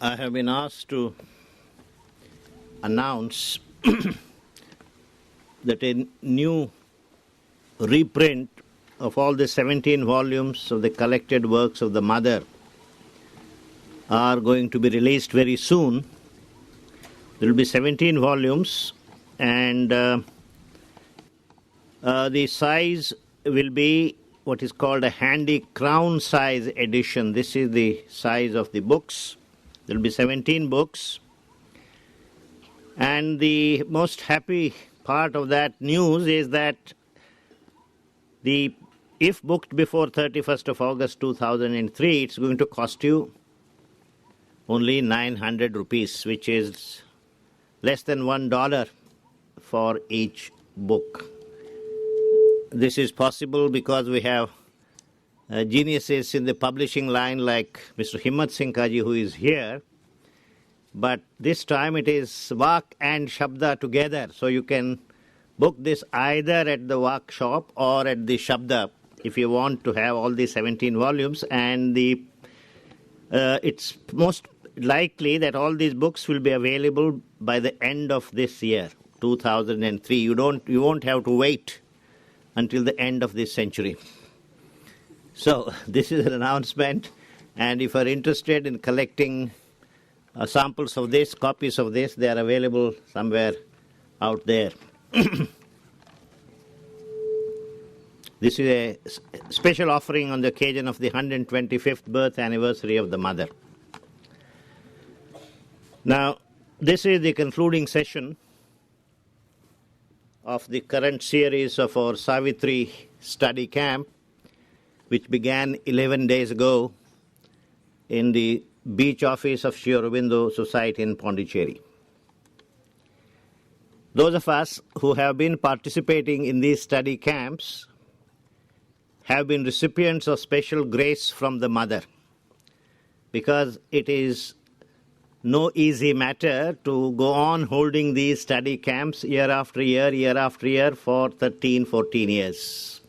I have been asked to announce that a new reprint of all the 17 volumes of the collected works of the Mother are going to be released very soon. There will be 17 volumes, and the size will be what is called a handy crown size edition. This is the size of the books. There will be 17 books. And the most happy part of that news is that if booked before 31st of August 2003, it's going to cost you only 900 rupees, which is less than $1 for each book. This is possible because we have geniuses in the publishing line like Mr. Himmat Singh Kaji, who is here. But this time it is Vak and Shabda together. So you can book this either at the Vak shop or at the Shabda if you want to have all the 17 volumes. And it's most likely that all these books will be available by the end of this year, 2003. You won't have to wait until the end of this century. So this is an announcement, and if you are interested in collecting samples of this, copies of this, they are available somewhere out there. This is a special offering on the occasion of the 125th birth anniversary of the Mother. Now, this is the concluding session of the current series of our Savitri study camp, which began 11 days ago in the beach office of Sri Aurobindo Society in Pondicherry. Those of us who have been participating in these study camps have been recipients of special grace from the Mother, because it is no easy matter to go on holding these study camps year after year for 13, 14 years.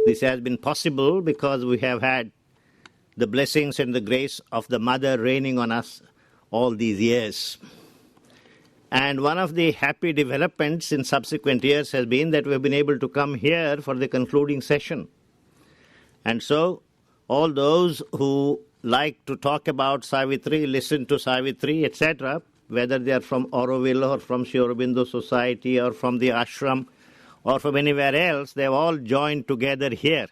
This has been possible because we have had the blessings and the grace of the Mother raining on us all these years. And one of the happy developments in subsequent years has been that we have been able to come here for the concluding session. And so all those who like to talk about Savitri, listen to Savitri, etc., whether they are from Auroville or from Sri Aurobindo Society or from the ashram or from anywhere else, they have all joined together here.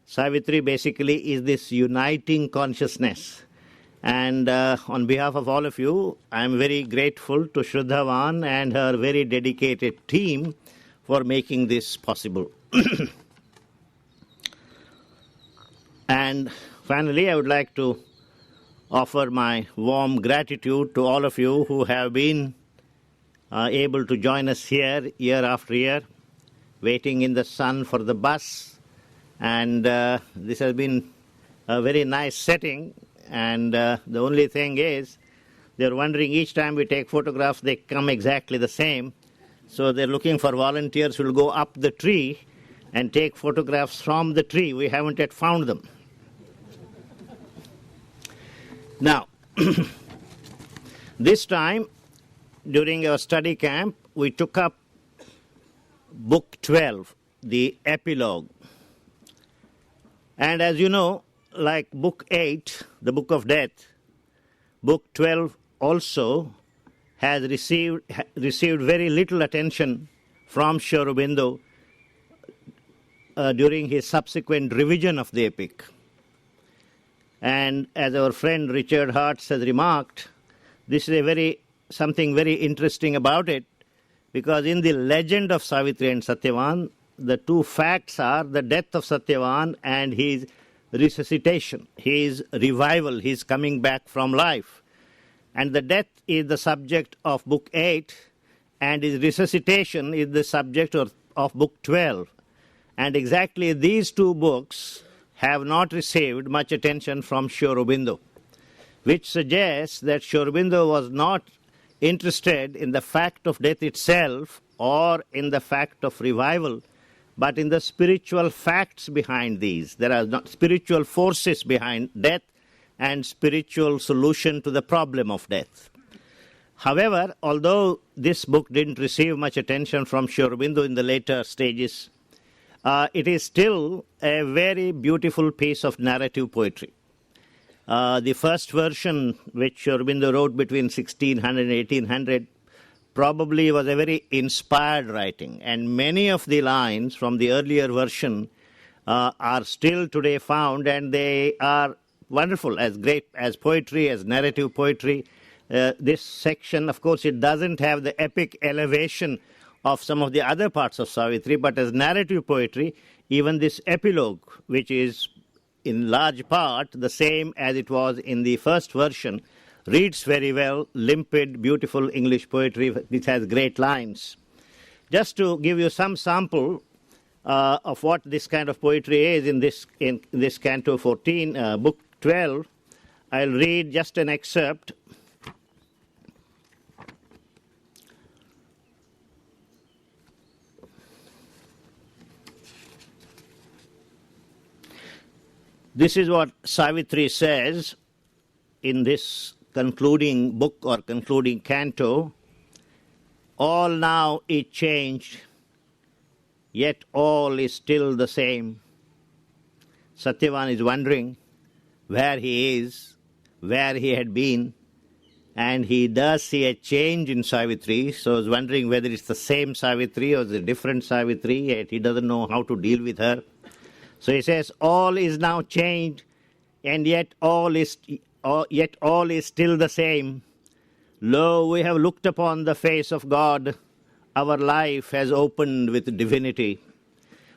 Savitri basically is this uniting consciousness. And on behalf of all of you, I am very grateful to Shraddhavan and her very dedicated team for making this possible. And finally, I would like to offer my warm gratitude to all of you who have been able to join us here year after year, waiting in the sun for the bus. And this has been a very nice setting. And the only thing is, they're wondering each time we take photographs, they come exactly the same. So they're looking for volunteers who will go up the tree and take photographs from the tree. We haven't yet found them. Now, this time, during our study camp, we took up Book 12, the epilogue. And as you know, like Book 8, the Book of Death, Book 12 also has received very little attention from Sri Aurobindo during his subsequent revision of the epic. And as our friend Richard Hartz has remarked, this is something very interesting about it, because in the legend of Savitri and Satyavan, the two facts are the death of Satyavan and his resuscitation, his revival, his coming back from life. And the death is the subject of Book 8, and his resuscitation is the subject of Book 12. And exactly these two books have not received much attention from Sri Aurobindo, which suggests that Sri Aurobindo was not interested in the fact of death itself or in the fact of revival, but in the spiritual facts behind these. There are not spiritual forces behind death, and spiritual solution to the problem of death. However, although this book didn't receive much attention from Sri Aurobindo in the later stages, it is still a very beautiful piece of narrative poetry. The first version, which Sri Aurobindo wrote between 1600 and 1800, probably was a very inspired writing, and many of the lines from the earlier version are still today found, and they are wonderful, as great as poetry, as narrative poetry. This section, of course, it doesn't have the epic elevation of some of the other parts of Savitri, but as narrative poetry, even this epilogue, which is in large part the same as it was in the first version, reads very well, limpid, beautiful English poetry, which has great lines. Just to give you some sample of what this kind of poetry is in this Canto 14, Book 12, I'll read just an excerpt. This is what Savitri says in this concluding book or concluding canto. All now is changed, yet all is still the same. Satyavan is wondering where he is, where he had been, and he does see a change in Savitri, so he's wondering whether it's the same Savitri or it's a different Savitri, yet he doesn't know how to deal with her. So he says, all is now changed, and yet all is still the same. Lo, we have looked upon the face of God. Our life has opened with divinity.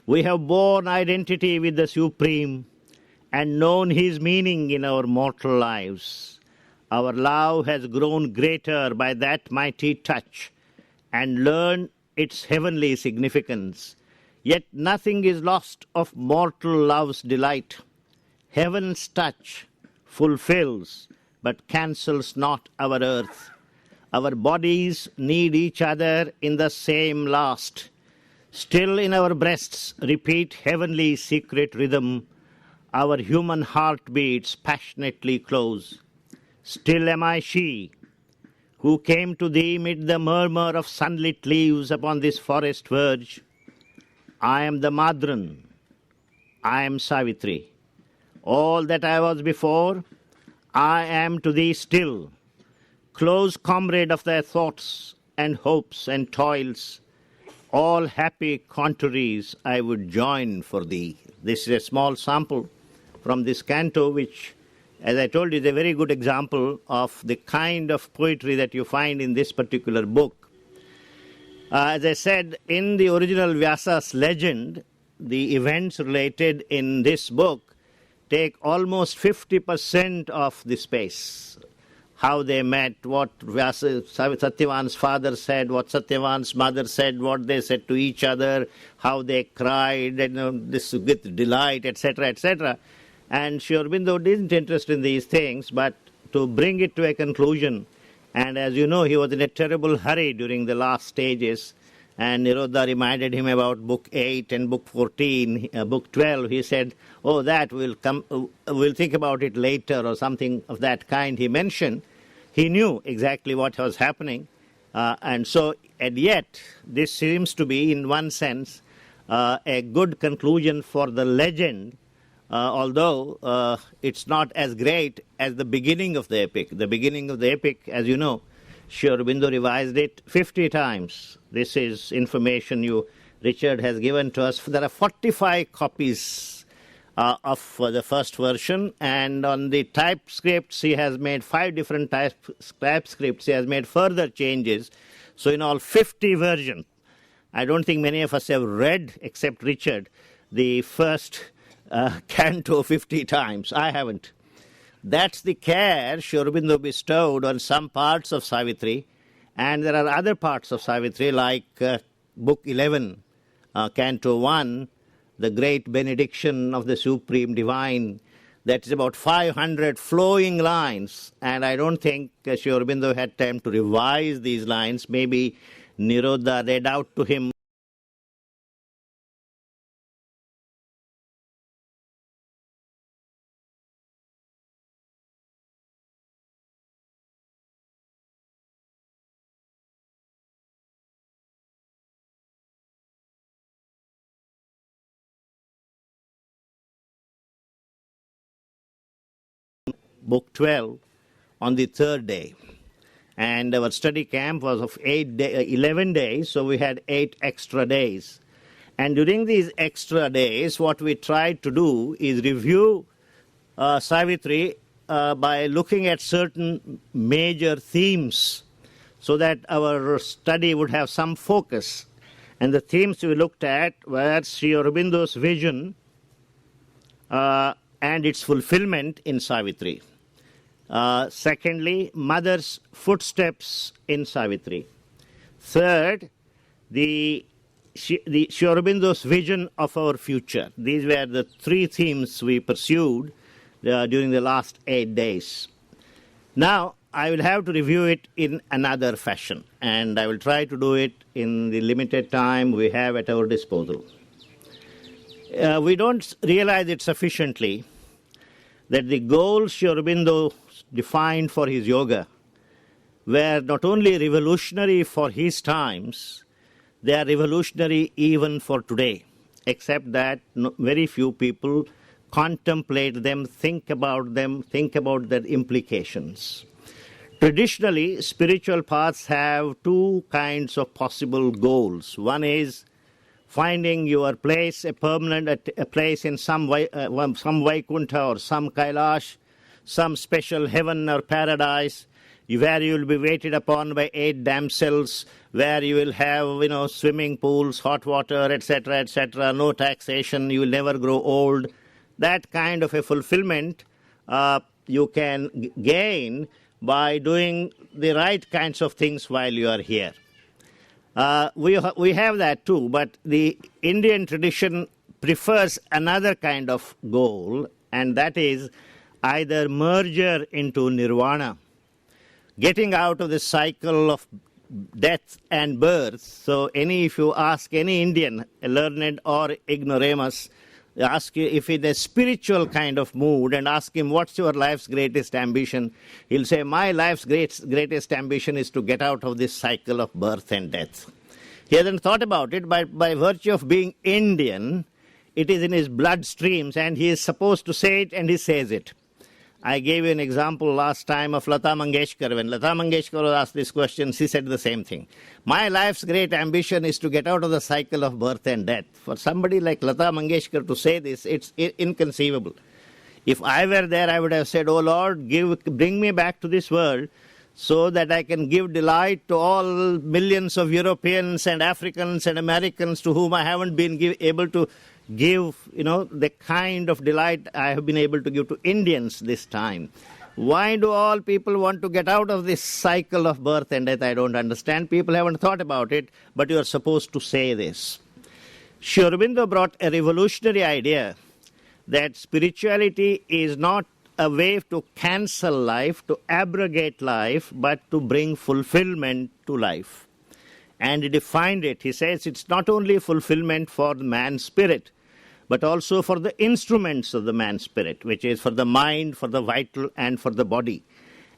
We have borne identity with the Supreme and known His meaning in our mortal lives. Our love has grown greater by that mighty touch and learned its heavenly significance. Yet nothing is lost of mortal love's delight. Heaven's touch fulfills but cancels not our earth. Our bodies need each other in the same last. Still in our breasts repeat heavenly secret rhythm. Our human heart beats passionately close. Still am I she who came to thee mid the murmur of sunlit leaves upon this forest verge. I am the Madran, I am Savitri. All that I was before, I am to thee still, close comrade of thy thoughts and hopes and toils. All happy contraries I would join for thee. This is a small sample from this canto, which, as I told you, is a very good example of the kind of poetry that you find in this particular book. As I said, in the original Vyasa's legend, the events related in this book take almost 50% of the space. How they met, what Satyavan's father said, what Satyavan's mother said, what they said to each other, how they cried, and this with delight, etc., etc. And Sri Aurobindo isn't interested in these things, but to bring it to a conclusion. And as you know, he was in a terrible hurry during the last stages. And Nirodha reminded him about Book 8 and Book 14, Book 12. He said, oh, that will come, we'll think about it later, or something of that kind he mentioned. He knew exactly what was happening. And yet, this seems to be, in one sense, a good conclusion for the legend, although it's not as great as the beginning of the epic. The beginning of the epic, as you know, Sri Aurobindo revised it 50 times. This is information Richard has given to us. There are 45 copies of the first version, and on the typescripts he has made 5 different typescripts. He has made further changes. So in all, 50 versions. I don't think many of us have read, except Richard, the first canto 50 times. I haven't. That's the care Sri Aurobindo bestowed on some parts of Savitri, and there are other parts of Savitri like Book 11, Canto 1, the great benediction of the Supreme Divine. That is about 500 flowing lines, and I don't think Sri Aurobindo had time to revise these lines. Maybe Nirodha read out to him book 12 on the third day. And our study camp was of 11 days, so we had 8 extra days. And during these extra days, what we tried to do is review Savitri by looking at certain major themes so that our study would have some focus. And the themes we looked at were Sri Aurobindo's vision and its fulfillment in Savitri. Secondly, Mother's footsteps in Savitri. Third, the Sri Aurobindo's vision of our future. These were the 3 themes we pursued during the last 8 days. Now, I will have to review it in another fashion, and I will try to do it in the limited time we have at our disposal. We don't realize it sufficiently that the goals Sri Aurobindo defined for his yoga were not only revolutionary for his times, they are revolutionary even for today, except that very few people contemplate them, think about their implications. Traditionally, spiritual paths have 2 kinds of possible goals. One is finding your place, a permanent a place in some Vaikuntha or some Kailash, some special heaven or paradise, where you will be waited upon by 8 damsels, where you will have, swimming pools, hot water, etc., no taxation, you will never grow old. That kind of a fulfillment you can gain by doing the right kinds of things while you are here. We have that too, but the Indian tradition prefers another kind of goal, and that is either merger into nirvana, getting out of the cycle of death and birth. So if you ask any Indian, learned or ignoramus, ask you if in a spiritual kind of mood and ask him what's your life's greatest ambition, he'll say my life's greatest ambition is to get out of this cycle of birth and death. He hasn't thought about it, but by virtue of being Indian, it is in his bloodstreams and he is supposed to say it and he says it. I gave you an example last time of Lata Mangeshkar. When Lata Mangeshkar was asked this question, she said the same thing. My life's great ambition is to get out of the cycle of birth and death. For somebody like Lata Mangeshkar to say this, it's inconceivable. If I were there, I would have said, oh Lord, bring me back to this world so that I can give delight to all millions of Europeans and Africans and Americans to whom I haven't been able to give, the kind of delight I have been able to give to Indians this time. Why do all people want to get out of this cycle of birth and death? I don't understand. People haven't thought about it, but you are supposed to say this. Sri Aurobindo brought a revolutionary idea that spirituality is not a way to cancel life, to abrogate life, but to bring fulfillment to life. And he defined it. He says it's not only fulfillment for the man's spirit, but also for the instruments of the man's spirit, which is for the mind, for the vital, and for the body.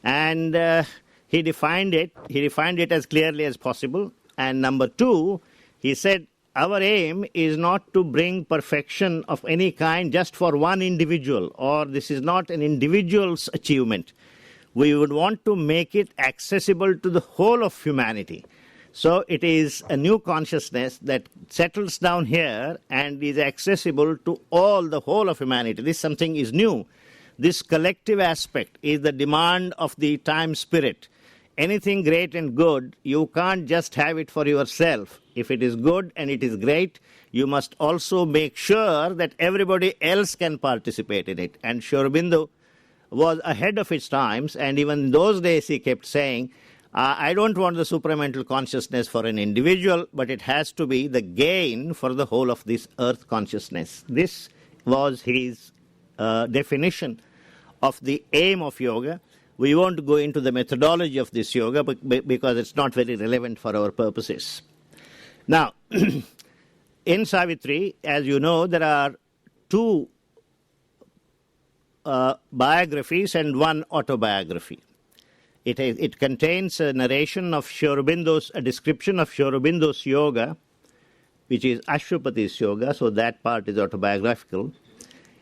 And he defined it as clearly as possible. And number 2, he said, our aim is not to bring perfection of any kind just for one individual, or this is not an individual's achievement. We would want to make it accessible to the whole of humanity. So it is a new consciousness that settles down here and is accessible to the whole of humanity. This something is new. This collective aspect is the demand of the time spirit. Anything great and good, you can't just have it for yourself. If it is good and it is great, you must also make sure that everybody else can participate in it. And Sri Aurobindo was ahead of its times, and even in those days he kept saying, I don't want the supramental consciousness for an individual, but it has to be the gain for the whole of this earth consciousness. This was his definition of the aim of yoga. We won't go into the methodology of this yoga because it's not very relevant for our purposes. Now, in Savitri, as you know, there are 2 biographies and 1 autobiography. It contains a narration of Sri Aurobindo's, a description of Sri Aurobindo's yoga, which is Ashwapati's yoga, so that part is autobiographical.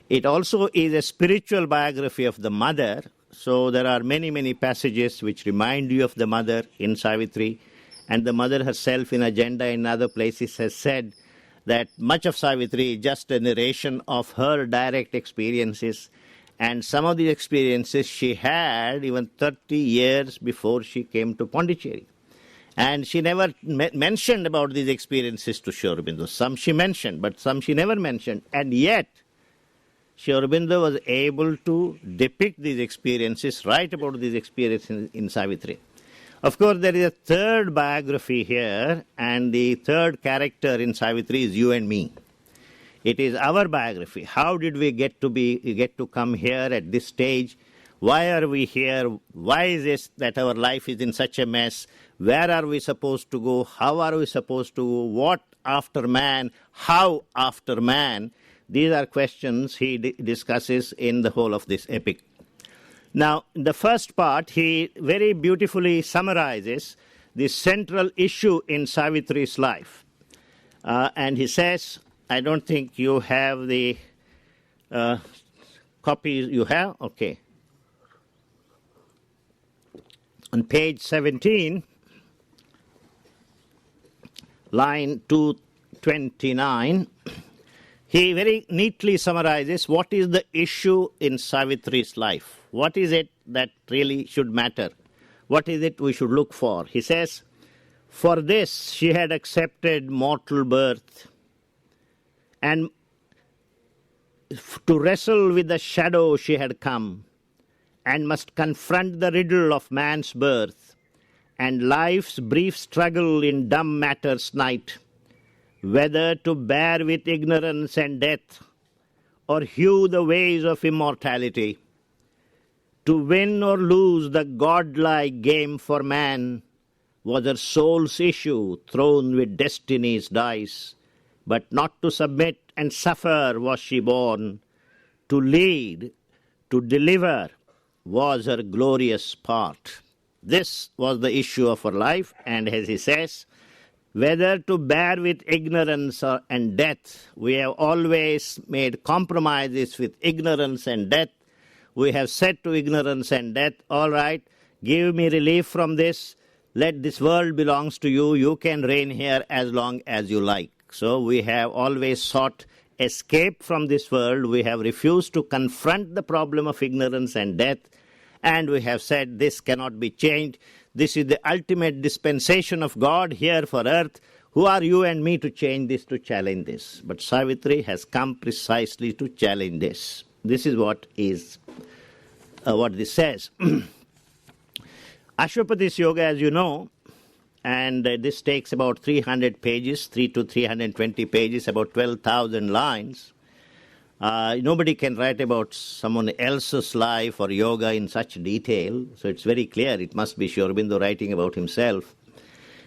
It also is a spiritual biography of the mother, So there are many, many passages which remind you of the mother in Savitri. And the mother herself in Agenda in other places has said that much of Savitri is just a narration of her direct experiences. And some of the experiences she had even 30 years before she came to Pondicherry. And she never mentioned about these experiences to Sri Aurobindo. Some she mentioned, but some she never mentioned. And yet, Sri Aurobindo was able to depict these experiences, write about these experiences in Savitri. Of course, there is a third biography here, and the third character in Savitri is you and me. It is our biography. How did we get to come here at this stage? Why are we here? Why is it that our life is in such a mess? Where are we supposed to go? How are we supposed to go? What after man? How after man? These are questions he discusses in the whole of this epic. Now, in the first part, he very beautifully summarizes the central issue in Savitri's life. And he says, I don't think you have the copy you have? Okay. On page 17, line 229, he very neatly summarizes what is the issue in Savitri's life. What is it that really should matter? What is it we should look for? He says, for this she had accepted mortal birth, and to wrestle with the shadow she had come, and must confront the riddle of man's birth, and life's brief struggle in dumb matter's night, whether to bear with ignorance and death, or hew the ways of immortality. To win or lose the godlike game for man was her soul's issue, thrown with destiny's dice. But not to submit and suffer was she born. To lead, to deliver, was her glorious part. This was the issue of her life, and as he says, whether to bear with ignorance and death, we have always made compromises with ignorance and death. We have said to ignorance and death, all right, give me relief from this. Let this world belongs to you. You can reign here as long as you like. So we have always sought escape from this world. We have refused to confront the problem of ignorance and death. And we have said this cannot be changed. This is the ultimate dispensation of God here for earth. Who are you and me to change this, to challenge this? But Savitri has come precisely to challenge this. This is what this says. Ashwapati's Yoga, as you know, and this takes about 300 pages, 3 to 320 pages, about 12,000 lines. Nobody can write about someone else's life or yoga in such detail, so it's very clear it must be Sri Aurobindo writing about himself.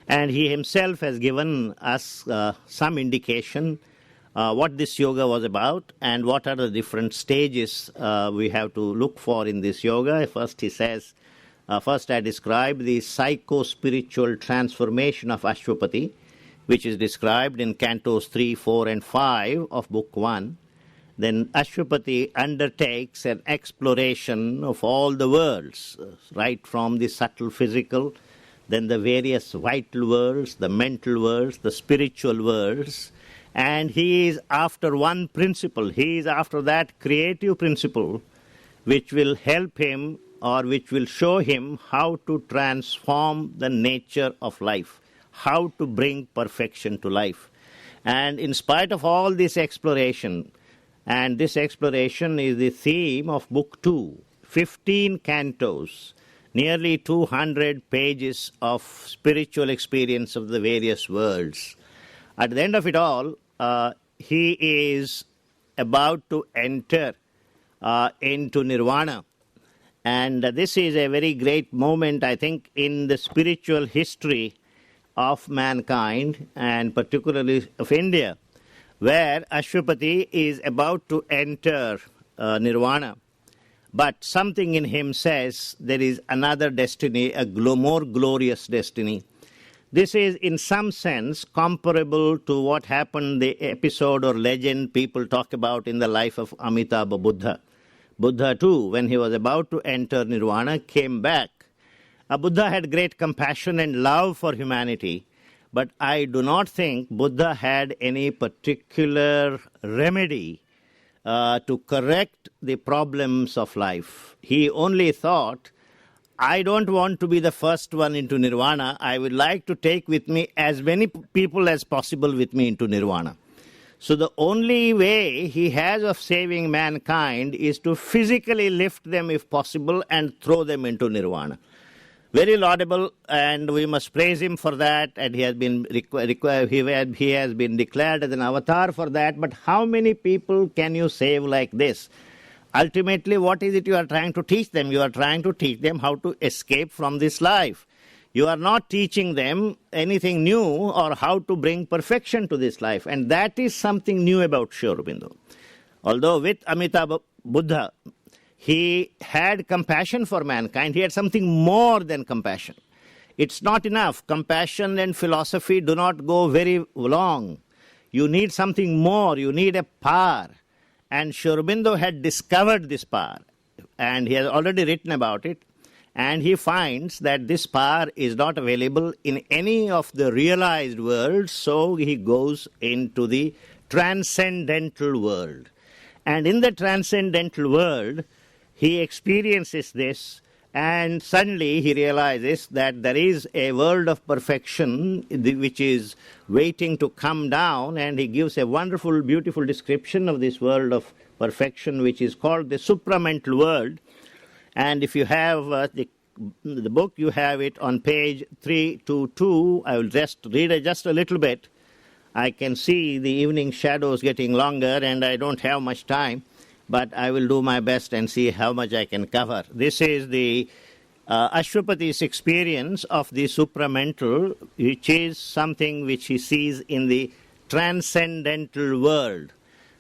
And he himself has given us some indication what this yoga was about and what are the different stages we have to look for in this yoga. First he says, first I describe the psycho-spiritual transformation of Ashwapati, which is described in cantos 3, 4 and 5 of book 1. Then Ashwapati undertakes an exploration of all the worlds, right from the subtle physical, then the various vital worlds, the mental worlds, the spiritual worlds. And he is after one principle. He is after that creative principle which will help him or which will show him how to transform the nature of life, how to bring perfection to life. And in spite of all this exploration, and this exploration is the theme of book 2, 15 cantos, nearly 200 pages of spiritual experience of the various worlds. At the end of it all, he is about to enter into nirvana. And this is a very great moment, I think, in the spiritual history of mankind, and particularly of India, where Ashwapati is about to enter nirvana. But something in him says there is another destiny, a more glorious destiny. This is in some sense comparable to what happened, the episode or legend people talk about in the life of Amitabha Buddha. Buddha too, when he was about to enter nirvana, came back. Buddha had great compassion and love for humanity, but I do not think Buddha had any particular remedy to correct the problems of life. He only thought, I don't want to be the first one into nirvana. I would like to take with me as many people as possible with me into nirvana. So the only way he has of saving mankind is to physically lift them if possible and throw them into nirvana. Very laudable, and we must praise him for that, and he has been he has been declared as an avatar for that. But how many people can you save like this? Ultimately, what is it you are trying to teach them? You are trying to teach them how to escape from this life. You are not teaching them anything new or how to bring perfection to this life. And that is something new about Sri Aurobindo. Although with Amitabha Buddha, he had compassion for mankind, he had something more than compassion. It's not enough. Compassion and philosophy do not go very long. You need something more. You need a power. And Sri Aurobindo had discovered this power, and he has already written about it, and he finds that this power is not available in any of the realized worlds, so he goes into the transcendental world. And in the transcendental world, he experiences this, and suddenly he realizes that there is a world of perfection which is waiting to come down, and he gives a wonderful, beautiful description of this world of perfection, which is called the supramental world. And if you have the book, you have it on page 322. I will just read it just a little bit. I can see the evening shadows getting longer, and I don't have much time, but I will do my best and see how much I can cover. This is the Ashwapati's experience of the supramental, which is something which he sees in the transcendental world,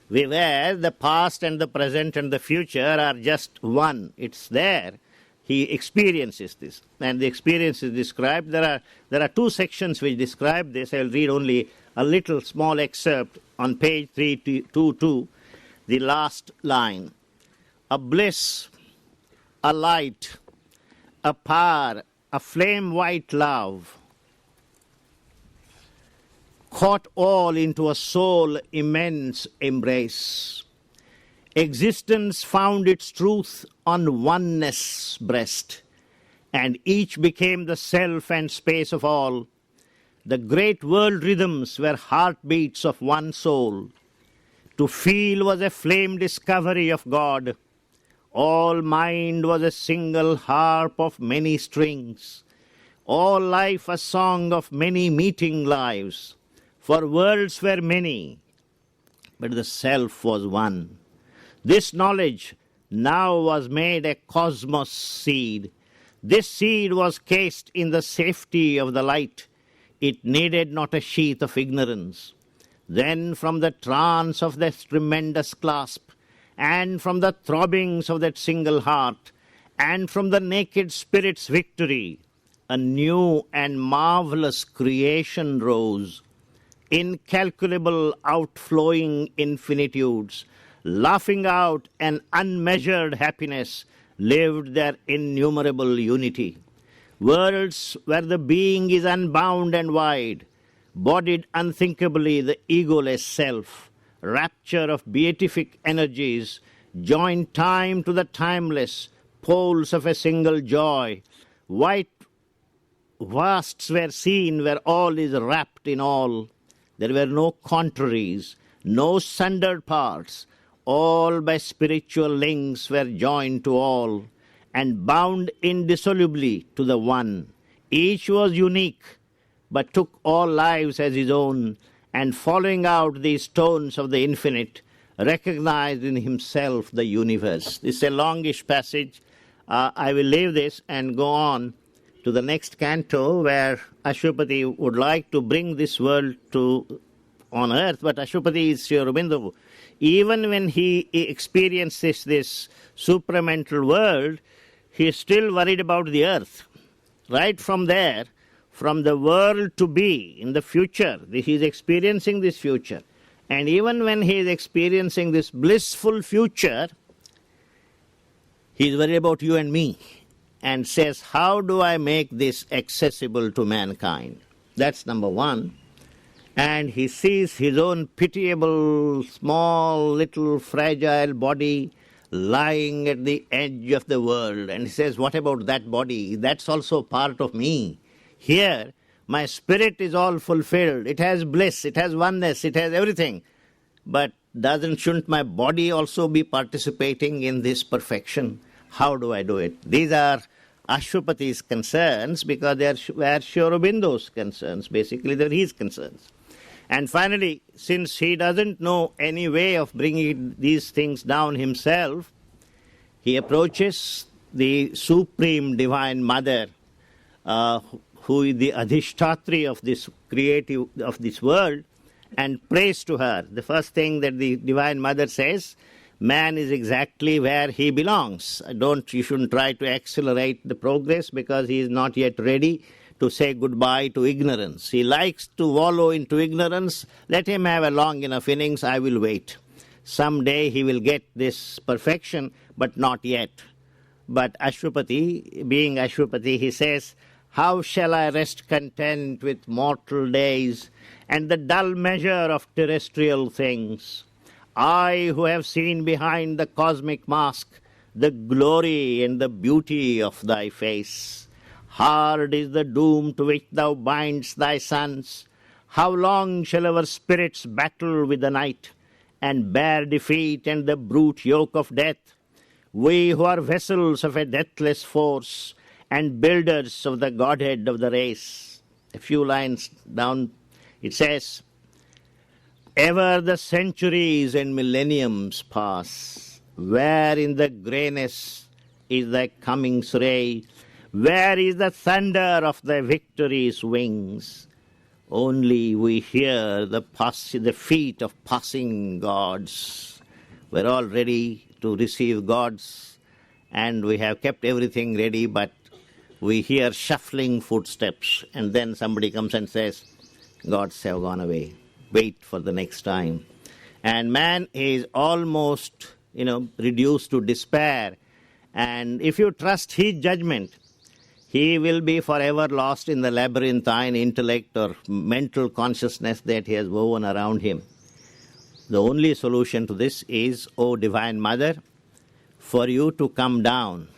where the past and the present and the future are just one. It's there. He experiences this, and the experience is described. There are two sections which describe this. I'll read only a little small excerpt on page 322. The last line: a bliss, a light, a power, a flame-white love, caught all into a soul immense embrace. Existence found its truth on oneness breast, and each became the self and space of all. The great world rhythms were heartbeats of one soul. To feel was a flame discovery of God. All mind was a single harp of many strings. All life a song of many meeting lives. For worlds were many, but the self was one. This knowledge now was made a cosmos seed. This seed was cased in the safety of the light. It needed not a sheath of ignorance. Then from the trance of that tremendous clasp, and from the throbbings of that single heart, and from the naked spirit's victory, a new and marvelous creation rose. Incalculable outflowing infinitudes, laughing out an unmeasured happiness, lived their innumerable unity. Worlds where the being is unbound and wide, bodied unthinkably the egoless self, rapture of beatific energies, joined time to the timeless, poles of a single joy. White vasts were seen where all is wrapped in all. There were no contraries, no sundered parts. All by spiritual links were joined to all, and bound indissolubly to the one. Each was unique, but took all lives as his own, and following out these stones of the infinite, recognized in himself the universe. This is a longish passage. I will leave this and go on to the next canto, where Ashwapati would like to bring this world on earth, but Ashwapati is Sri Aurobindo. Even when he experiences this supramental world, he is still worried about the earth. Right from there, from the world to be in the future, he is experiencing this future. And even when he is experiencing this blissful future, He's worried about you and me and says, how do I make this accessible to mankind? That's number one. And he sees his own pitiable, small, little, fragile body lying at the edge of the world. And he says, what about that body? That's also part of me. Here, my spirit is all fulfilled. It has bliss, it has oneness, it has everything. But shouldn't my body also be participating in this perfection? How do I do it? These are Ashwapati's concerns because they are Sri Aurobindo's concerns. Basically, they're his concerns. And finally, since he doesn't know any way of bringing these things down himself, he approaches the Supreme Divine Mother, who is the Adhishtatri of this of this world, and prays to her. The first thing that the Divine Mother says, man is exactly where he belongs. You shouldn't try to accelerate the progress because he is not yet ready to say goodbye to ignorance. He likes to wallow into ignorance. Let him have a long enough innings. I will wait. Someday he will get this perfection, but not yet. But Ashwapati, being Ashwapati, he says, how shall I rest content with mortal days and the dull measure of terrestrial things? I who have seen behind the cosmic mask the glory and the beauty of thy face. Hard is the doom to which thou bindest thy sons. How long shall our spirits battle with the night and bear defeat and the brute yoke of death? We who are vessels of a deathless force and builders of the Godhead of the race. A few lines down, it says, ever the centuries and millenniums pass. Where in the greyness is thy coming's ray? Where is the thunder of thy victory's wings? Only we hear the feet of passing gods. We're all ready to receive gods, and we have kept everything ready, but we hear shuffling footsteps, and then somebody comes and says, gods have gone away. Wait for the next time. And man is almost, reduced to despair. And if you trust his judgment, he will be forever lost in the labyrinthine intellect or mental consciousness that he has woven around him. The only solution to this is, O Divine Mother, for you to come down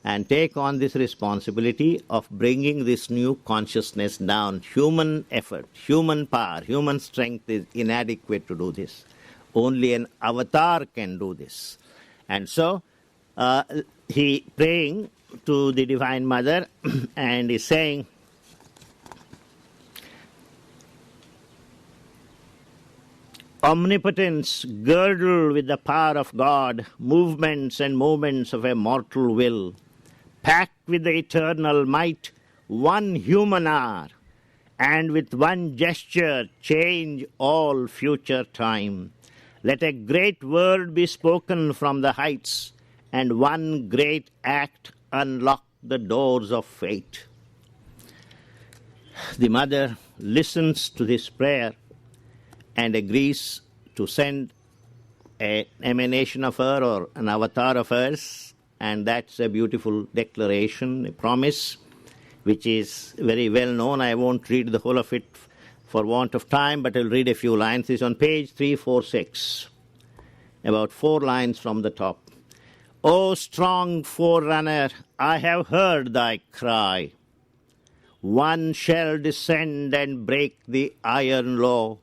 and take on this responsibility of bringing this new consciousness down. Human effort, human power, human strength is inadequate to do this. Only an avatar can do this. And so, he praying to the Divine Mother and is saying, omnipotence girdle with the power of God, movements and moments of a mortal will, packed with the eternal might, one human hour, and with one gesture change all future time. Let a great word be spoken from the heights, and one great act unlock the doors of fate. The mother listens to this prayer and agrees to send an emanation of her or an avatar of hers, and that's a beautiful declaration, a promise, which is very well known. I won't read the whole of it for want of time, but I'll read a few lines. It's on page 346, about 4 lines from the top. O strong forerunner, I have heard thy cry. One shall descend and break the iron law,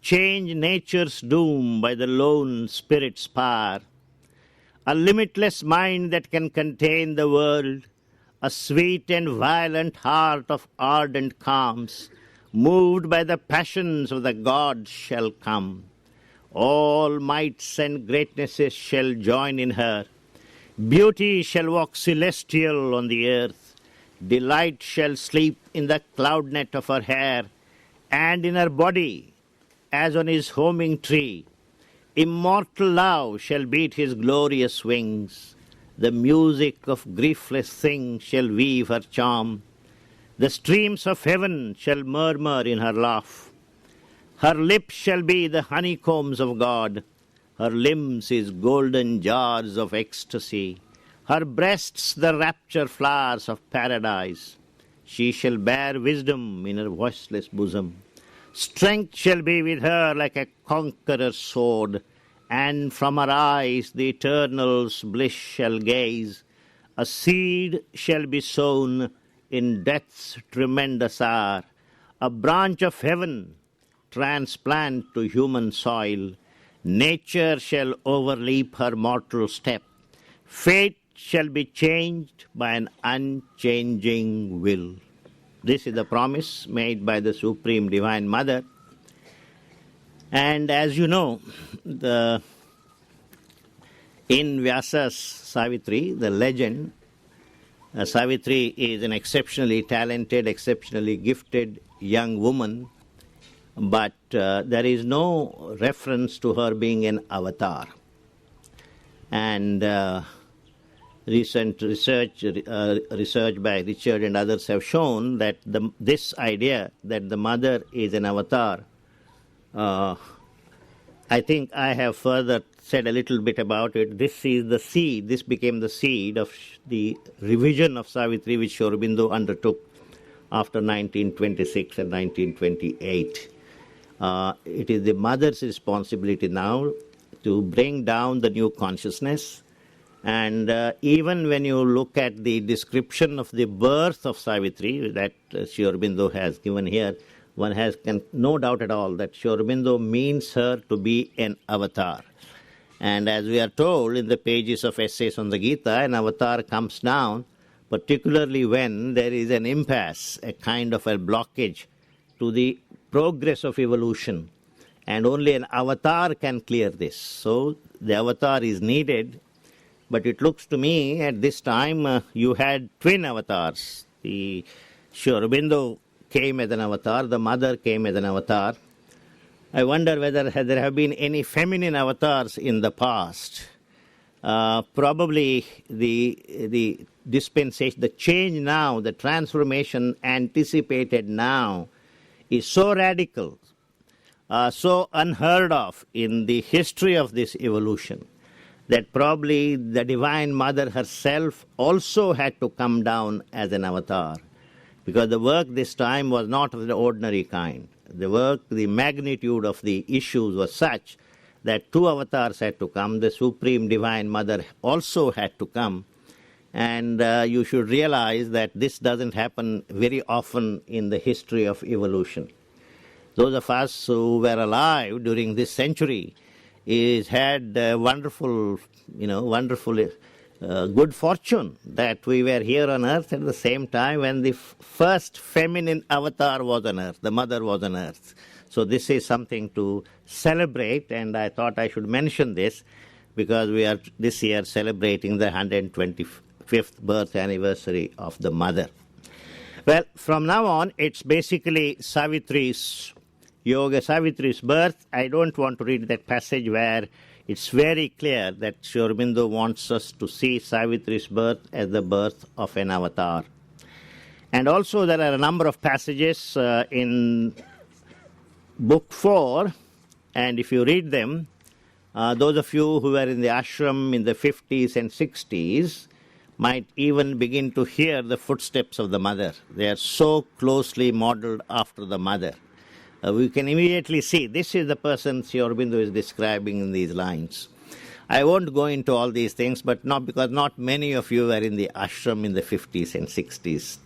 change nature's doom by the lone spirit's power. A limitless mind that can contain the world, a sweet and violent heart of ardent calms, moved by the passions of the gods shall come. All mights and greatnesses shall join in her. Beauty shall walk celestial on the earth. Delight shall sleep in the cloud net of her hair, and in her body, as on his homing tree, immortal love shall beat his glorious wings. The music of griefless things shall weave her charm. The streams of heaven shall murmur in her laugh. Her lips shall be the honeycombs of God. her limbs his golden jars of ecstasy, her breasts the rapture flowers of paradise. She shall bear wisdom in her voiceless bosom. Strength shall be with her like a conqueror's sword, and from her eyes the eternal's bliss shall gaze. A seed shall be sown in death's tremendous hour, a branch of heaven transplant to human soil. Nature shall overleap her mortal step. Fate shall be changed by an unchanging will. This is the promise made by the Supreme Divine Mother. And as you know, in Vyasa's Savitri, the legend, Savitri is an exceptionally talented, exceptionally gifted young woman, but there is no reference to her being an avatar. And recent research by Richard and others have shown that this idea that the mother is an avatar, I think I have further said a little bit about it. This is the seed, this became the seed of the revision of Savitri which Sri Aurobindo undertook after 1926 and 1928. It is the mother's responsibility now to bring down the new consciousness. And even when you look at the description of the birth of Savitri that Sri Aurobindo has given here, one has no doubt at all that Sri Aurobindo means her to be an avatar. And as we are told in the pages of essays on the Gita, an avatar comes down, particularly when there is an impasse, a kind of a blockage to the progress of evolution. And only an avatar can clear this. So the avatar is needed. But it looks to me at this time you had twin avatars. The Sri Aurobindo came as an avatar, the mother came as an avatar. I wonder whether there have been any feminine avatars in the past. Probably the dispensation, the change now, the transformation anticipated now is so radical, so unheard of in the history of this evolution, that probably the Divine Mother herself also had to come down as an avatar, because the work this time was not of the ordinary kind. The work, the magnitude of the issues was such that two avatars had to come. The Supreme Divine Mother also had to come. And you should realize that this doesn't happen very often in the history of evolution. Those of us who were alive during this century had wonderful good fortune that we were here on earth at the same time when the first feminine avatar was on earth, the mother was on earth. So this is something to celebrate, and I thought I should mention this because we are this year celebrating the 125th birth anniversary of the mother. Well, from now on, it's basically Savitri's Yoga, Savitri's birth. I don't want to read that passage where it's very clear that Sri Aurobindo wants us to see Savitri's birth as the birth of an avatar. And also there are a number of passages in Book 4, and if you read them, those of you who were in the ashram in the 50s and 60s might even begin to hear the footsteps of the mother. They are so closely modeled after the mother. We can immediately see this is the person Sri Aurobindo is describing in these lines. I won't go into all these things, but not because not many of you were in the ashram in the 50s and 60s.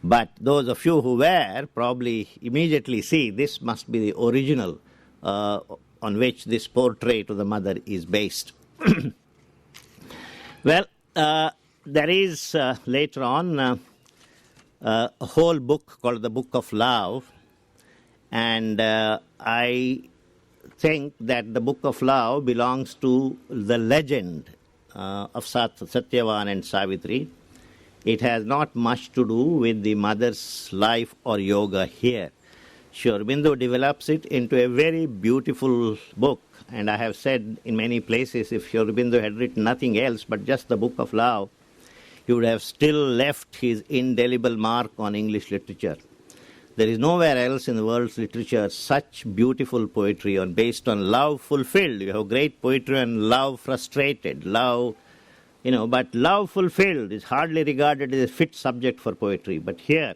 But those of you who were probably immediately see this must be the original on which this portrait of the mother is based. Well, there is later on a whole book called the Book of Love. And I think that the Book of Love belongs to the legend of Satyavan and Savitri. It has not much to do with the mother's life or yoga here. Sri Aurobindo develops it into a very beautiful book. And I have said in many places, if Sri Aurobindo had written nothing else but just the Book of Love, he would have still left his indelible mark on English literature. There is nowhere else in the world's literature such beautiful poetry based on love fulfilled. You have great poetry on love frustrated, love, but love fulfilled is hardly regarded as a fit subject for poetry. But here,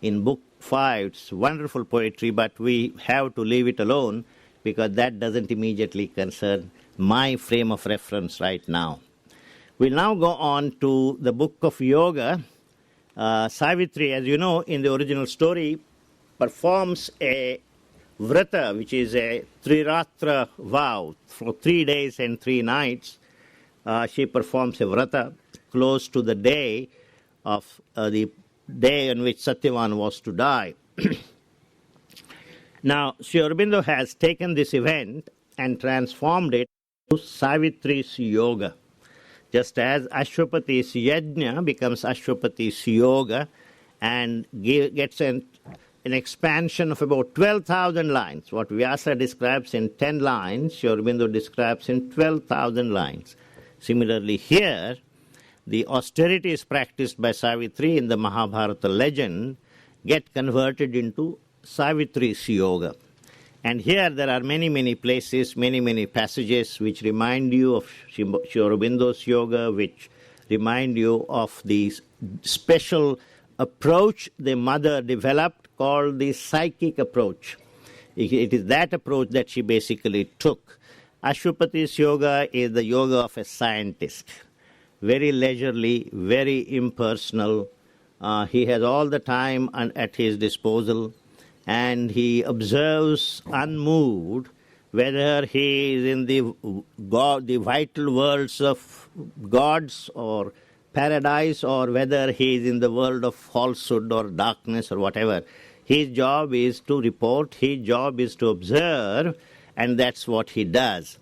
in Book 5, it's wonderful poetry, but we have to leave it alone because that doesn't immediately concern my frame of reference right now. We'll now go on to the book of Yoga. Savitri, as you know, in the original story, performs a vrata, which is a Triratra vow. For 3 days and 3 nights, she performs a vrata close to the day of the day on which Satyavan was to die. Now, Sri Aurobindo has taken this event and transformed it to Savitri's Yoga. Just as Ashwapati's Yajna becomes Ashwapati's Yoga and gets an expansion of about 12,000 lines. What Vyasa describes in 10 lines, Sri Aurobindo describes in 12,000 lines. Similarly here, the austerities practiced by Savitri in the Mahabharata legend get converted into Savitri's Yoga. And here there are many, many places, many, many passages which remind you of Sri Aurobindo's yoga, which remind you of the special approach the mother developed called the psychic approach. It is that approach that she basically took. Ashwapati's yoga is the yoga of a scientist. Very leisurely, very impersonal. He has all the time at his disposal. And he observes unmoved whether he is in the vital worlds of gods or paradise or whether he is in the world of falsehood or darkness or whatever. His job is to report, his job is to observe, and that's what he does.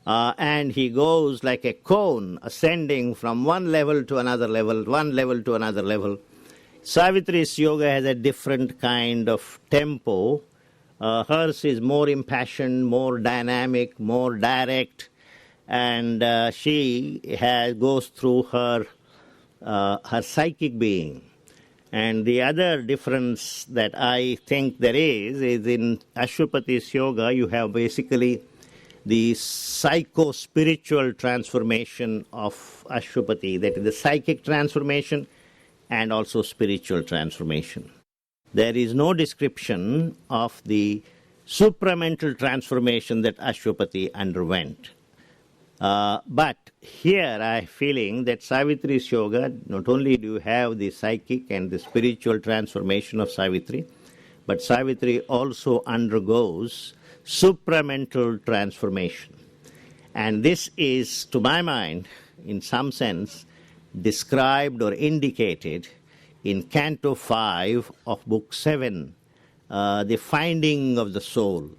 And he goes like a cone, ascending from one level to another level, one level to another level. Savitri's yoga has a different kind of tempo. Hers is more impassioned, more dynamic, more direct, and she goes through her psychic being. And the other difference that I think there is in Ashwapati's yoga, you have basically the psycho-spiritual transformation of Ashwapati, that is the psychic transformation and also spiritual transformation. There is no description of the supramental transformation that Ashwapati underwent. But here I am feeling that Savitri's yoga, not only do you have the psychic and the spiritual transformation of Savitri, but Savitri also undergoes supramental transformation. And this is, to my mind, in some sense, described or indicated in Canto 5 of Book 7, the finding of the soul.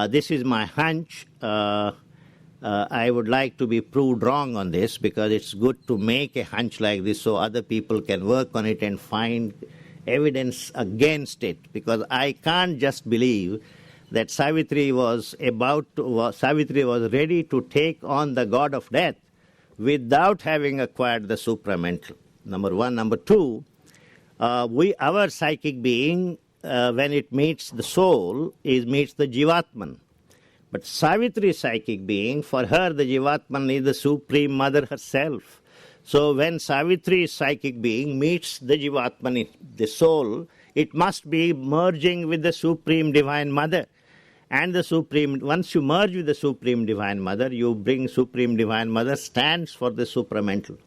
This is my hunch. I would like to be proved wrong on this because it's good to make a hunch like this so other people can work on it and find evidence against it, because I can't just believe that Savitri was ready to take on the god of death without having acquired the supramental. Number one. Number two, our psychic being, when it meets the soul, meets the Jivatman. But Savitri's psychic being, for her, the Jivatman is the Supreme Mother herself. So when Savitri's psychic being meets the Jivatman, the soul, it must be merging with the Supreme Divine Mother. And once you merge with the Supreme Divine Mother, you bring Supreme Divine Mother stands for the supramental.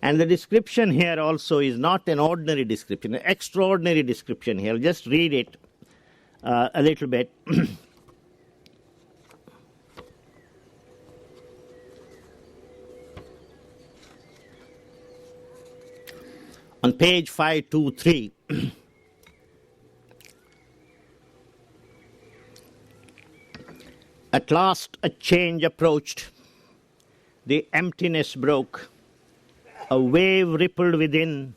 And the description here also is not an ordinary description, an extraordinary description here. Just read it a little bit. On page 523, at last a change approached. The emptiness broke. A wave rippled within.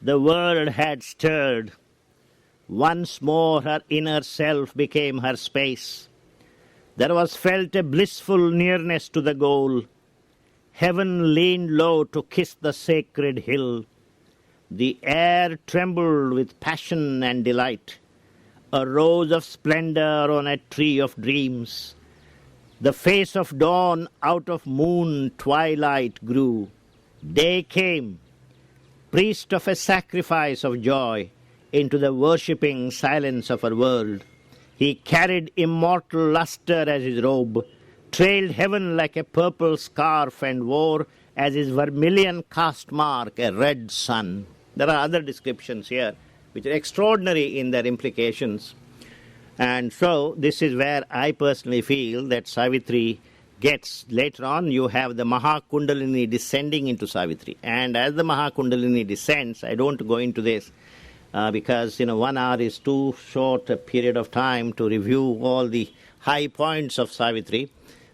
The world had stirred. Once more her inner self became her space. There was felt a blissful nearness to the goal. Heaven leaned low to kiss the sacred hill. The air trembled with passion and delight. A rose of splendor on a tree of dreams. The face of dawn out of moon twilight grew. Day came, priest of a sacrifice of joy, into the worshipping silence of our world. He carried immortal luster as his robe, trailed heaven like a purple scarf, and wore as his vermilion caste mark a red sun. There are other descriptions here which are extraordinary in their implications. And so this is where I personally feel that Savitri gets. Later on you have the Mahakundalini descending into Savitri. And as the Mahakundalini descends, I don't go into this because 1 hour is too short a period of time to review all the high points of Savitri.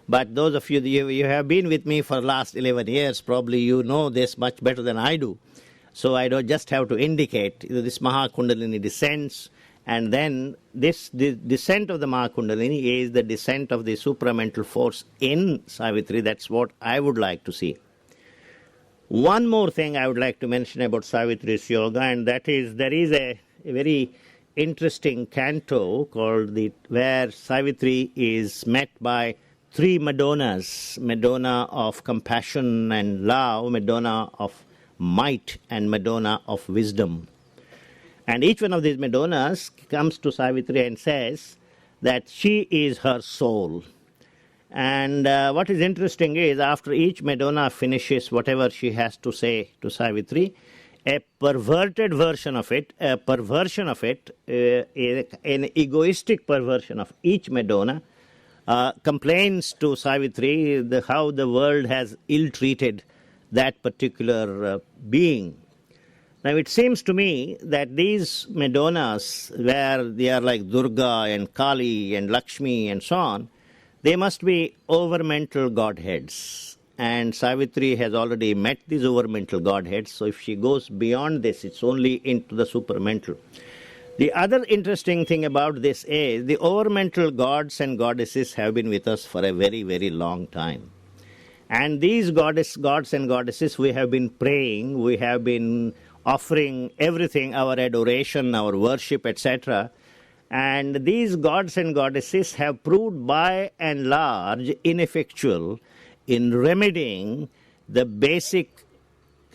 But those of you, you have been with me for the last 11 years, probably you know this much better than I do. So I don't just have to indicate this Mahakundalini descends, and then the descent of the Mahakundalini is the descent of the supramental force in Savitri. That's what I would like to see. One more thing I would like to mention about Savitri's yoga, and that is there is a very interesting canto called where Savitri is met by 3 Madonnas: Madonna of compassion and love, Madonna of might, and Madonna of wisdom. And each one of these Madonnas comes to Savitri and says that she is her soul. And what is interesting is after each Madonna finishes whatever she has to say to Savitri, a perverted version of it, a perversion of it, an egoistic perversion of each Madonna, complains to Savitri how the world has ill-treated that particular being. Now it seems to me that these Madonnas, where they are like Durga and Kali and Lakshmi and so on, they must be overmental godheads. And Savitri has already met these overmental godheads, so if she goes beyond this, it's only into the supermental. The other interesting thing about this is the overmental gods and goddesses have been with us for a very, very long time. And these gods and goddesses, we have been praying, we have been offering everything, our adoration, our worship, etc. And these gods and goddesses have proved by and large ineffectual in remedying the basic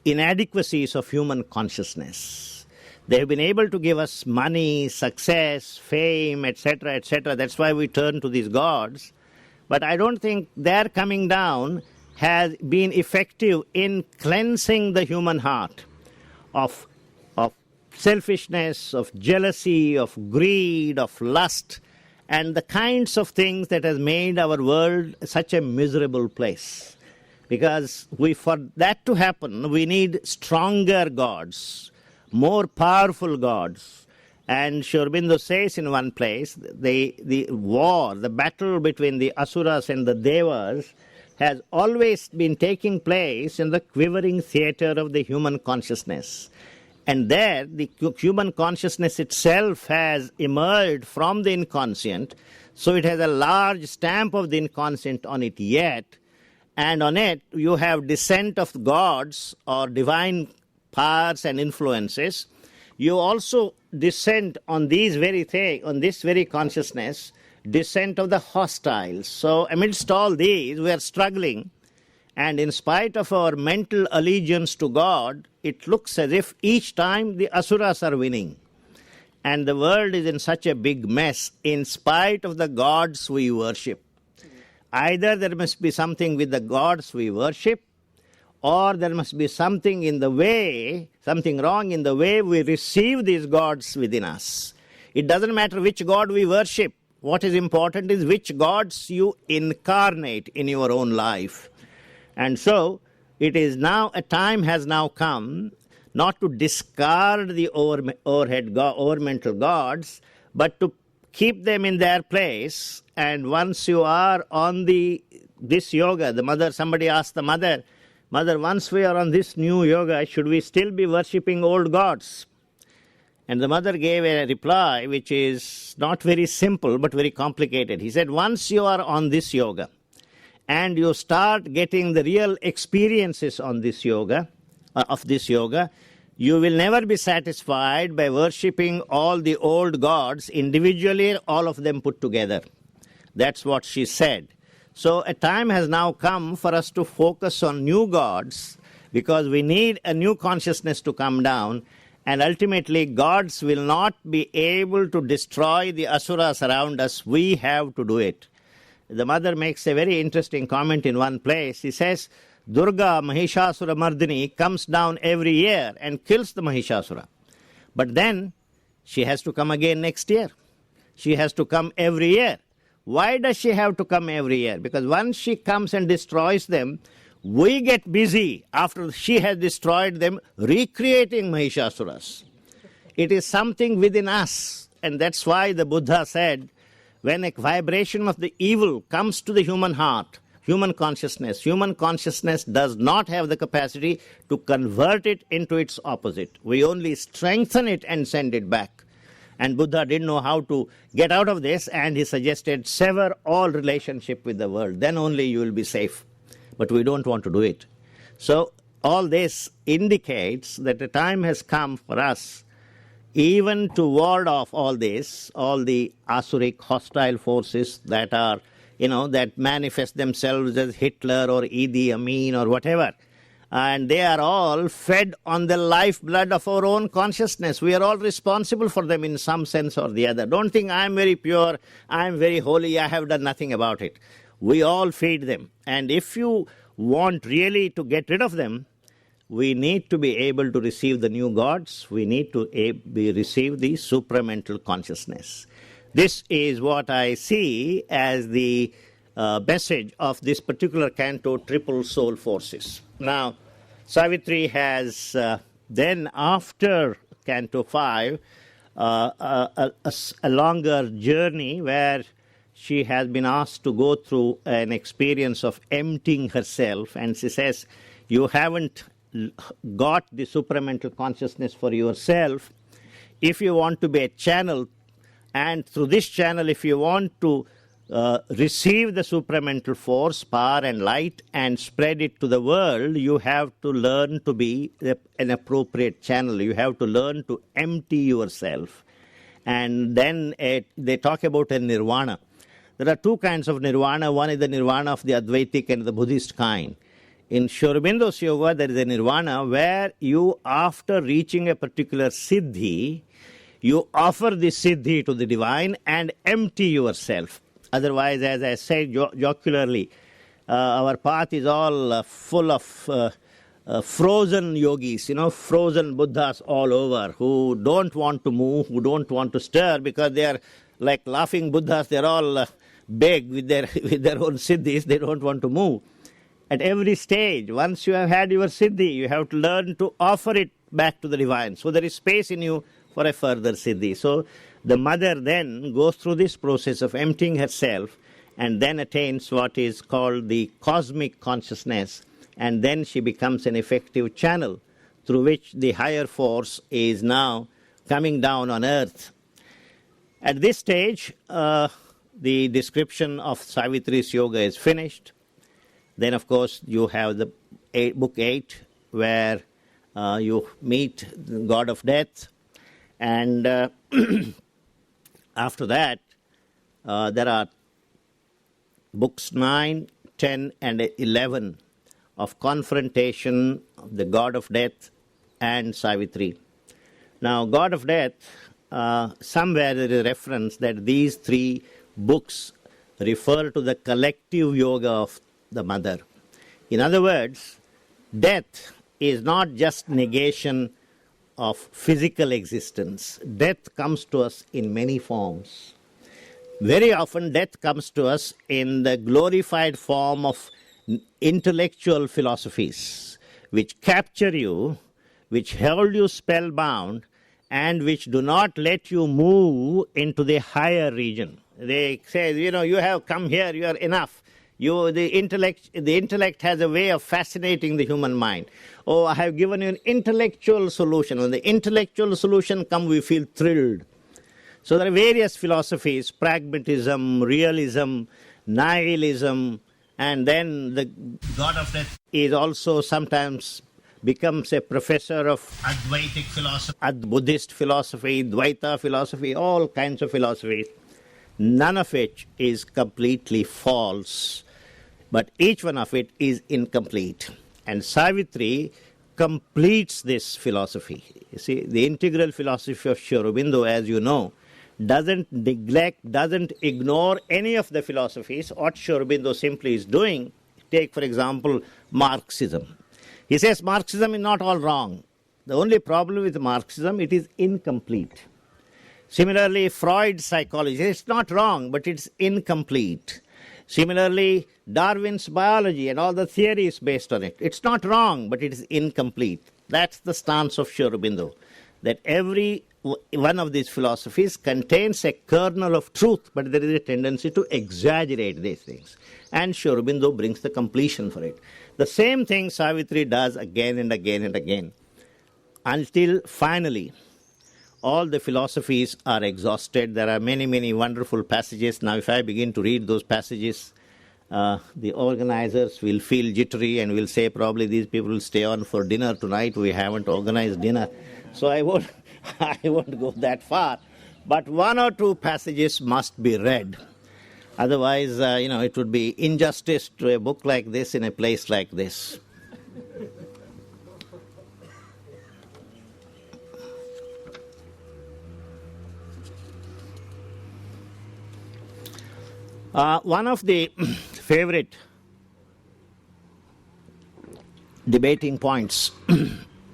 inadequacies of human consciousness. They have been able to give us money, success, fame, etc., etc. That's why we turn to these gods. But I don't think their coming down has been effective in cleansing the human heart of selfishness, of jealousy, of greed, of lust, and the kinds of things that has made our world such a miserable place. Because for that to happen, we need stronger gods, more powerful gods. And Sri Aurobindo says in one place, the war, the battle between the Asuras and the Devas has always been taking place in the quivering theater of the human consciousness. And there, the human consciousness itself has emerged from the inconscient, so it has a large stamp of the inconscient on it yet, and on it you have descent of gods or divine powers and influences. You also descend on these very things, on this very consciousness, descent of the hostiles. So amidst all these, we are struggling, and in spite of our mental allegiance to God, it looks as if each time the Asuras are winning. And the world is in such a big mess in spite of the gods we worship. Either there must be something with the gods we worship, or there must be something in the way, something wrong in the way we receive these gods within us. It doesn't matter which god we worship. What is important is which gods you incarnate in your own life. And so, it is now, a time has now come not to discard the overmental gods, but to keep them in their place. And once you are on this yoga, somebody asked the mother, once we are on this new yoga, should we still be worshipping old gods? And the mother gave a reply which is not very simple but very complicated. He said, once you are on this yoga, and you start getting the real experiences on this yoga, You will never be satisfied by worshipping all the old gods individually, all of them put together. That's what she said. So a time has now come for us to focus on new gods, because we need a new consciousness to come down, and ultimately gods will not be able to destroy the asuras around us. We have to do it. The mother makes a very interesting comment in one place. She says, Durga Mahishasura Mardini comes down every year and kills the Mahishasura. But then she has to come again next year. She has to come every year. Why does she have to come every year? Because once she comes and destroys them, we get busy after she has destroyed them recreating Mahishasuras. It is something within us. And that's why the Buddha said, when a vibration of the evil comes to the human heart, human consciousness does not have the capacity to convert it into its opposite. We only strengthen it and send it back. And Buddha didn't know how to get out of this, and he suggested sever all relationship with the world. Then only you will be safe. But we don't want to do it. So all this indicates that the time has come for us even to ward off all this, all the asuric hostile forces that are, that manifest themselves as Hitler or Idi Amin or whatever. And they are all fed on the lifeblood of our own consciousness. We are all responsible for them in some sense or the other. Don't think I am very pure, I am very holy, I have done nothing about it. We all feed them. And if you want really to get rid of them, we need to be able to receive the new gods. We need to receive the supramental consciousness. This is what I see as the message of this particular canto, Triple Soul Forces. Now, Savitri has then, after Canto 5, a longer journey where she has been asked to go through an experience of emptying herself, and she says, you haven't got the supramental consciousness for yourself. If you want to be a channel, and through this channel, if you want to receive the supramental force, power and light and spread it to the world, you have to learn to be an appropriate channel. You have to learn to empty yourself. And then they talk about a nirvana. There are two kinds of nirvana. One is the nirvana of the Advaitic and the Buddhist kind. In Sri Aurobindo's yoga, there is a nirvana where you, after reaching a particular siddhi, you offer the siddhi to the divine and empty yourself. Otherwise, as I said jocularly, our path is all full of frozen yogis, frozen Buddhas all over, who don't want to move, who don't want to stir, because they are like laughing Buddhas. They are all big with their own siddhis. They don't want to move. At every stage, once you have had your siddhi, you have to learn to offer it back to the divine. So there is space in you for a further siddhi. So the mother then goes through this process of emptying herself and then attains what is called the cosmic consciousness, and then she becomes an effective channel through which the higher force is now coming down on earth. At this stage, the description of Savitri's yoga is finished. Then, of course, you have the book 8, where you meet the god of death. And after that, there are books 9, 10, and 11 of confrontation of the god of death and Savitri. Now, god of death, somewhere there is a reference that these 3 books refer to the collective yoga of the mother. In other words, death is not just negation of physical existence. Death comes to us in many forms. Very often death comes to us in the glorified form of intellectual philosophies, which capture you, which hold you spellbound, and which do not let you move into the higher region. They say, you have come here, you are enough. The intellect has a way of fascinating the human mind. Oh, I have given you an intellectual solution. When the intellectual solution comes, we feel thrilled. So there are various philosophies: pragmatism, realism, nihilism, and then the god of death is also sometimes becomes a professor of Advaitic philosophy, Buddhist philosophy, Dvaita philosophy, all kinds of philosophies, none of it is completely false, but each one of it is incomplete. And Savitri completes this philosophy. You see, the integral philosophy of Sri Aurobindo, as you know, doesn't neglect, doesn't ignore any of the philosophies. What Sri Aurobindo simply is doing, take for example Marxism. He says Marxism is not all wrong. The only problem with Marxism, it is incomplete. Similarly, Freud's psychology, it's not wrong, but it's incomplete. Similarly, Darwin's biology and all the theories based on it, it's not wrong, but it is incomplete. That's the stance of Sri Aurobindo, that every one of these philosophies contains a kernel of truth, but there is a tendency to exaggerate these things. And Sri Aurobindo brings the completion for it. The same thing Savitri does again and again and again, until finally all the philosophies are exhausted. There are many, many wonderful passages. Now, if I begin to read those passages, the organizers will feel jittery and will say probably these people will stay on for dinner tonight. We haven't organized dinner. So I won't go that far. But one or two passages must be read. Otherwise, it would be injustice to a book like this in a place like this. One of the favorite debating points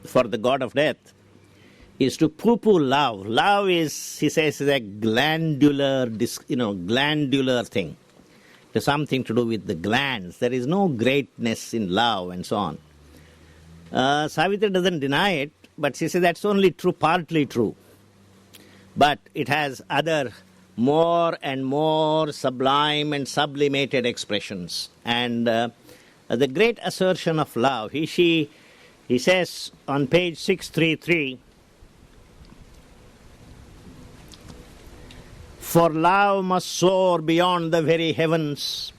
for the god of death is to poo-poo love. Love is, he says, is a glandular thing. It has something to do with the glands. There is no greatness in love and so on. Savitri doesn't deny it, but she says that's only true, partly true. But it has other more and more sublime and sublimated expressions. And the great assertion of love, he says on page 633, for love must soar beyond the very heavens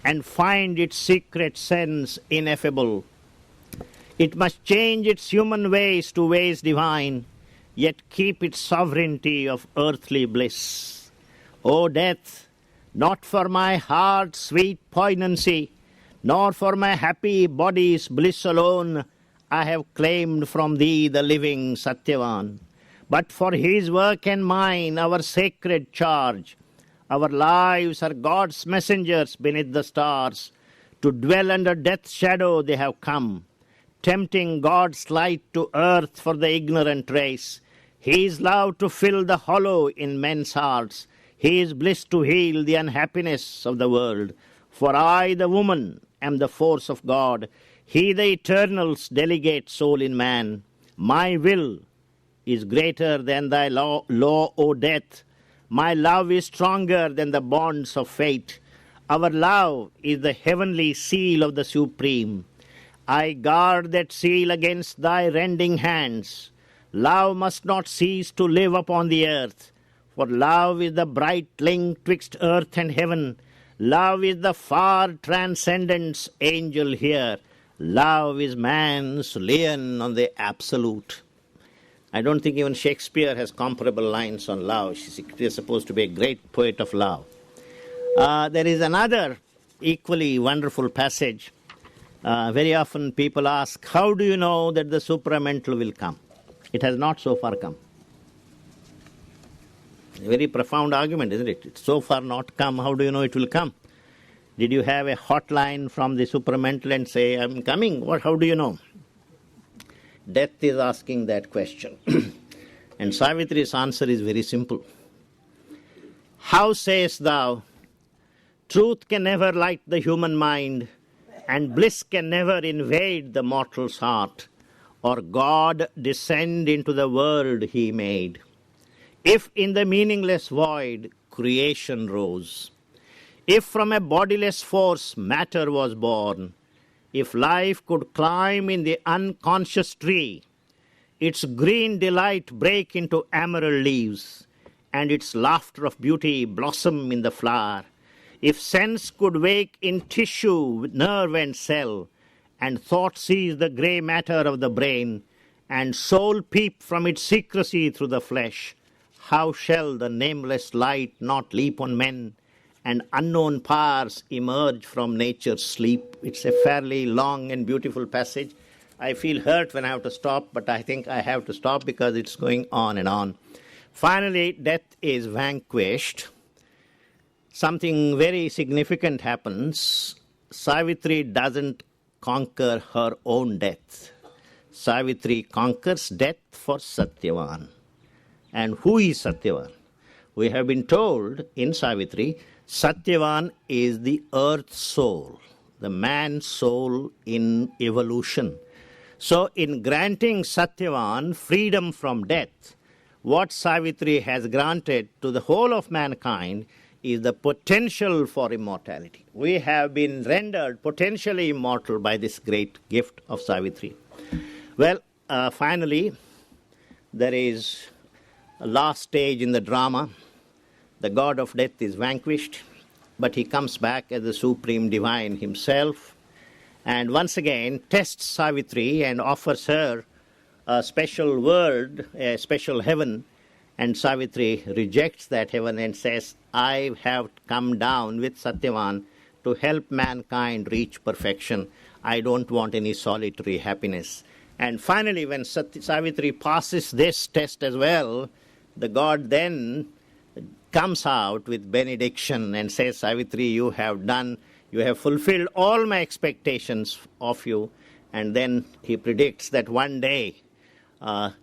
and find its secret sense ineffable. It must change its human ways to ways divine, yet keep its sovereignty of earthly bliss. O death, not for my heart's sweet poignancy, nor for my happy body's bliss alone, I have claimed from thee the living Satyavan, but for his work and mine, our sacred charge. Our lives are God's messengers beneath the stars. To dwell under death's shadow they have come, tempting God's light to earth for the ignorant race. His love to fill the hollow in men's hearts, his bliss to heal the unhappiness of the world. For I, the woman, am the force of God, he the eternal's delegate soul in man. My will is greater than thy law, O death. My love is stronger than the bonds of fate. Our love is the heavenly seal of the Supreme. I guard that seal against thy rending hands. Love must not cease to live upon the earth, for love is the bright link twixt earth and heaven. Love is the far transcendence angel here. Love is man's lien on the absolute. I don't think even Shakespeare has comparable lines on love. He is supposed to be a great poet of love. There is another equally wonderful passage. Very often people ask, how do you know that the supramental will come? It has not so far come. A very profound argument, isn't it? It's so far not come, how do you know it will come? Did you have a hotline from the supramental and say, I'm coming? How do you know? Death is asking that question. And Savitri's answer is very simple. How sayest thou, truth can never light the human mind, and bliss can never invade the mortal's heart, or God descend into the world he made. If in the meaningless void creation rose, if from a bodiless force matter was born, if life could climb in the unconscious tree, its green delight break into emerald leaves, and its laughter of beauty blossom in the flower, if sense could wake in tissue, nerve and cell, and thought sees the grey matter of the brain, and soul peep from its secrecy through the flesh, how shall the nameless light not leap on men, and unknown powers emerge from nature's sleep? It's a fairly long and beautiful passage. I feel hurt when I have to stop, but I think I have to stop because it's going on and on. Finally, death is vanquished. Something very significant happens. Savitri doesn't conquer her own death. Savitri conquers death for Satyavan. And who is Satyavan? We have been told in Savitri, Satyavan is the earth soul, the man's soul in evolution. So in granting Satyavan freedom from death, what Savitri has granted to the whole of mankind is the potential for immortality. We have been rendered potentially immortal by this great gift of Savitri. Well, finally, there is a last stage in the drama. The god of death is vanquished, but he comes back as the supreme divine himself, and once again tests Savitri and offers her a special world, a special heaven, and Savitri rejects that heaven and says, I have come down with Satyavan to help mankind reach perfection. I don't want any solitary happiness. And finally, when Savitri passes this test as well, the god then comes out with benediction and says, Savitri, you have fulfilled all my expectations of you. And then he predicts that one day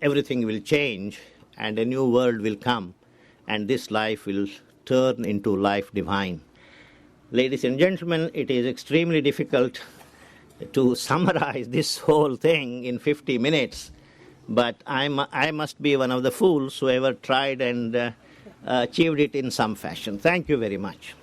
everything will change and a new world will come, and this life will turn into life divine. Ladies and gentlemen, it is extremely difficult to summarize this whole thing in 50 minutes, but I must be one of the fools who ever tried and achieved it in some fashion. Thank you very much.